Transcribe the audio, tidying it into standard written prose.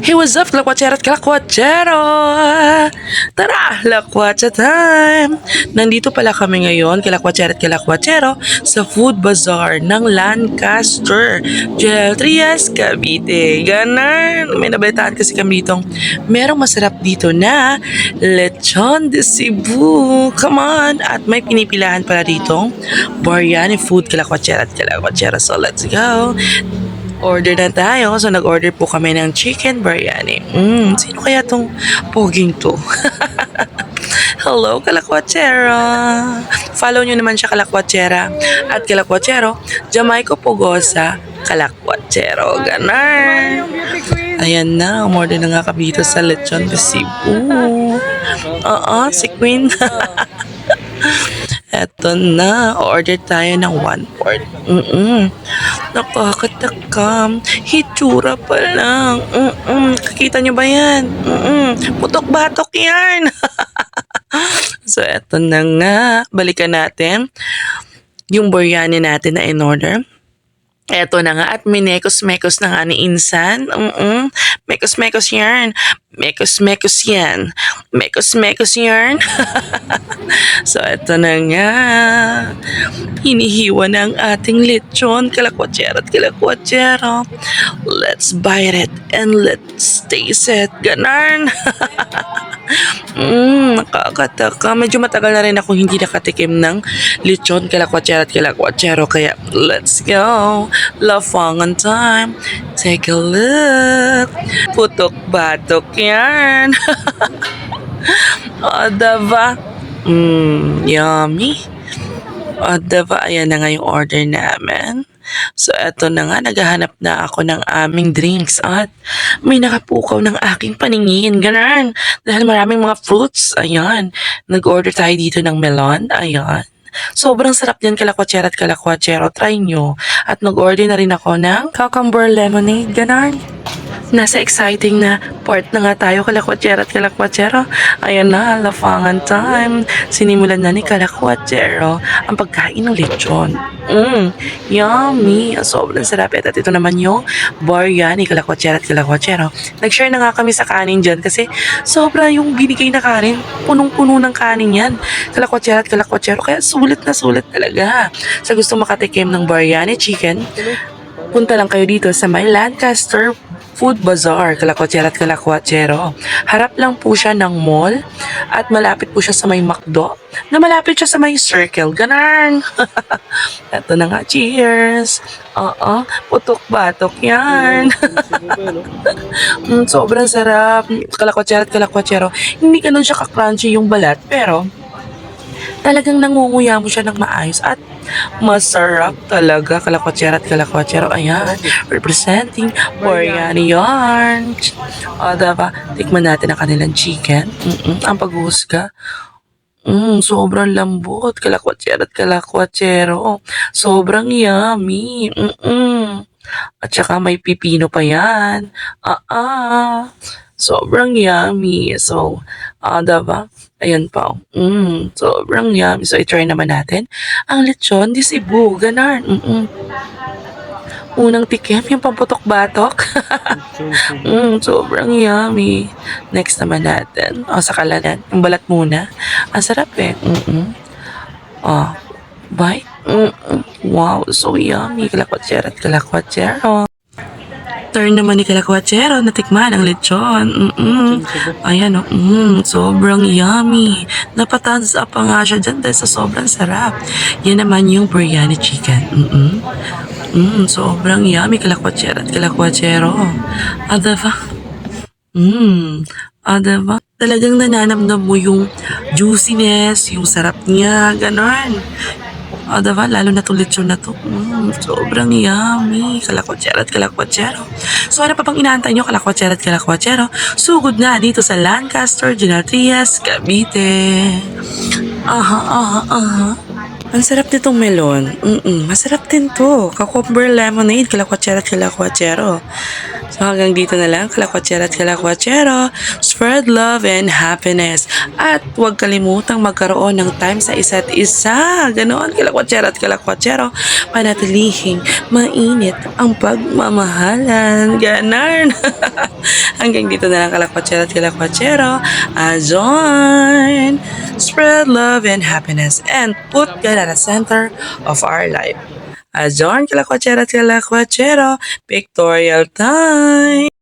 Hey, what's up, Lakwachera at Kalakwachero? Tara, Lakwatsa time! Nandito pala kami ngayon, Kalakwachera at Kalakwachero, sa Food Bazaar ng Lancaster, Jel Trias, Cavite. Ganon! May nabalitaan kasi kami ditong merong masarap dito na Lechon de Cebu. Come on! At may pinipilahan pala ditong Biryani food, Kalakwachera at Kalakwachero. So, let's go! Order na tayo. So, nag-order po kami ng chicken biryani. Sino kaya tong poging to? Hello, Kalakwachera! Follow nyo naman siya, Kalakwachera. At Kalakwachero, Jamaico Pogosa, Kalakwachero. Ganon! Ayan na, umorder na nga kami dito sa Lechon de Cebu. Si Queen. Eto na, order tayo ng 1/4. Nakakatakam. Hitsura pa lang. Kakita nyo ba yan? Putok-batok yan. So, eto na nga. Balikan natin yung biryani natin na in-order. Eto na nga at minekos-mekos na nga ni Insan. Mekos-mekos yan. Mekos-mekos yan. Mekos-mekos yan. So, eto na nga. Hinihiwa na ang ating lechon. Kalakwachero at kalakwachero. Let's bite it and let's taste it. Ganon. Nakakataka. Medyo matagal na rin ako hindi nakatikim ng lechon, kalakwachero at kalakwachero. Kaya, let's go. Lafangan time. Take a look. Putok-batok yan. Diba? Yummy. Diba? Ayan na nga yung order namin. So, eto na nga, naghahanap na ako ng aming drinks at may nakapukaw ng aking paningin. Ganon. Dahil maraming mga fruits. Ayan. Nag-order tayo dito ng melon. Ayan. Sobrang sarap yan, kalakwachero at kalakwachero. Try nyo. At nag-order na rin ako ng cucumber lemonade. Ganon. Nasa exciting na part na nga tayo, kalakwachero at kalakwachero. Ayan na, lafangan time. Sinimulan na ni Kalakwachero ang pagkain ng lechon. Yummy. Sobrang sarap. At ito naman yung biryani, kalakwachero at kalakwachero. Nag-share na nga kami sa kanin dyan kasi sobra yung binigay na kanin. Punong-puno ng kanin yan. Kalakwachero at kalakwachero. Kaya sulit na sulit talaga. Sa gusto makatikim ng biryani chicken, punta lang kayo dito sa may Lancaster Food Bazaar, Kalakwachero at Kalakwachero. Harap lang po siya ng mall at malapit po siya sa may McDo na malapit siya sa may Circle. Ganon! Eto na nga, cheers! Putok-batok yan. Sobrang sarap. Kalakwachero at Kalakwachero. Hindi ganun siya ka-crunchy yung balat, pero talagang nangunguya mo siya ng maayos at masarap talaga, kalakwachero at kalakwachero. Ayan, representing biryani yarn. Diba? Tikman natin ang kanilang chicken. Ang paghuhusga. Sobrang lambot, kalakwachero at kalakwachero. Sobrang yummy. At saka may pipino pa yan. Sobrang yummy. So, diba? Ayan pa. Sobrang yummy. So, i-try naman natin ang lechon de Cebu. Ganon. Unang tikim, yung pamputok-batok. Sobrang yummy. Next naman natin. Sa kalanan. Yung balat muna. Ang sarap eh. Bite. Wow, so yummy. Kalakwachero at kalakwachero. Turn naman ni Kalakwachero na tikman ang lechon. Ayan sobrang yummy. Napatans up pa nga siya dyan dahil sa sobrang sarap. Yan naman yung biryani chicken. Sobrang yummy, Kalakwachero at Kalakwachero. Diba? Diba? Talagang nananamnam mo yung juiciness, yung sarap niya, ganon. Diba? Lalo na itong lechon na to. Sobrang yummy. Kalakwachero at kalakwachero. So, ano pa pang inaantay nyo, kalakwachero at kalakwachero? Sugod na dito sa Lancaster, General Trias, Cavite. Ang sarap nitong melon. Masarap din to. Cucumber lemonade, kalakwatsyero at kalakwatsyero. So hanggang dito na lang, kalakwatsyero at kalakwatsyero. Spread love and happiness. At huwag kalimutang magkaroon ng time sa isa't isa. Ganon, kalakwatsyero at kalakwatsyero. Panatilihing mainit ang pagmamahalan. Ganon. Hanggang dito na lang, kalakwatsyero at kalakwatsyero. Ajon! Spread love and happiness and put God at the center of our life. Ajon, kalakwatsyero at kalakwatsyero, pictorial time!